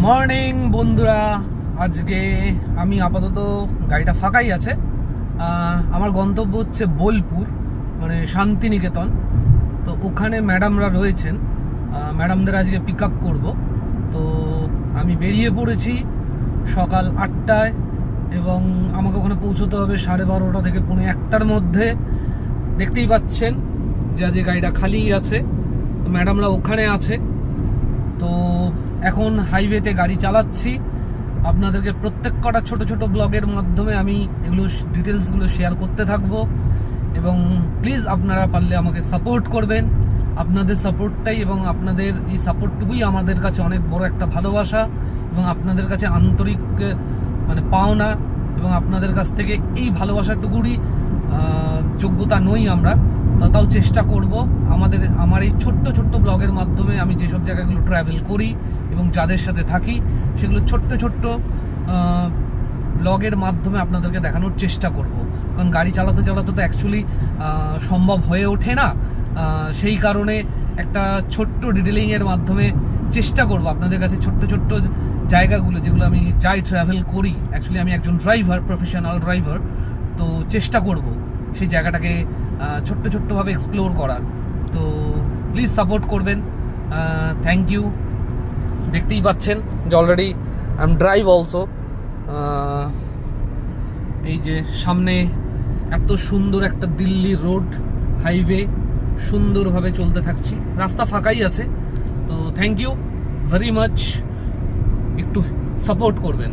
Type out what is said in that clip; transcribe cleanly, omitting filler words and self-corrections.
Morning বন্ধুরা, আজকে আমি আপাতত গাড়িটা ফাঁকাই আছে। আমার গন্তব্য হচ্ছে বোলপুর, মানে শান্তিনিকেতন। তো ওখানে ম্যাডামরা রয়েছেন, ম্যাডামদের আজকে পিক আপ করবো। তো আমি বেরিয়ে পড়েছি সকাল 8টায় এবং আমাকে ওখানে পৌঁছতে হবে 12:30 থেকে 1:45-র মধ্যে। দেখতেই পাচ্ছেন যে আজকে গাড়িটা খালিই আছে, তো ম্যাডামরা ওখানে আছে। তো এখন হাইওয়েতে গাড়ি চালাচ্ছি, আপনাদেরকে প্রত্যেক কটা ছোট ছোট ব্লগের মাধ্যমে আমি এগুলো ডিটেলসগুলো শেয়ার করতে থাকবো। এবং প্লিজ আপনারা পারলে আমাকে সাপোর্ট করবেন। আপনাদের সাপোর্টটাই এবং আপনাদের এই সাপোর্টটুকুই আমাদের কাছে অনেক বড় একটা ভালোবাসা এবং আপনাদের কাছে আন্তরিক মানে পাওনা। এবং আপনাদের কাছ থেকে এই ভালোবাসাটুকুরই যোগ্যতা নই আমরা, তাও চেষ্টা করব আমার এই ছোট্ট ছোট্ট ব্লগের মাধ্যমে আমি যেসব জায়গাগুলো ট্রাভেল করি এবং যাদের সাথে থাকি সেগুলো ছোট্ট ছোট্ট ব্লগের মাধ্যমে আপনাদেরকে দেখানোর চেষ্টা করব। কারণ গাড়ি চালাতে চালাতে তো অ্যাকচুয়ালি সম্ভব হয়ে ওঠে না, সেই কারণে একটা ছোট্ট ডিটেলিংয়ের মাধ্যমে চেষ্টা করব আপনাদের কাছে ছোট্ট ছোট্ট জায়গাগুলো যেগুলো আমি যাই ট্রাভেল করি। অ্যাকচুয়ালি আমি একজন ড্রাইভার, প্রফেশনাল ড্রাইভার, তো চেষ্টা করব সেই জায়গাটাকে ছোট্ট ছোট্টভাবে এক্সপ্লোর করার। তো প্লিজ সাপোর্ট করবেন। Thank you. দেখতেই পাচ্ছেন যে already I am drive also. এই যে সামনে এত সুন্দর একটা দিল্লি রোড হাইওয়ে, সুন্দরভাবে চলতে থাকছি, রাস্তা ফাঁকাই আছে। তো থ্যাংক ইউ ভেরি মাচ, একটু সাপোর্ট করবেন।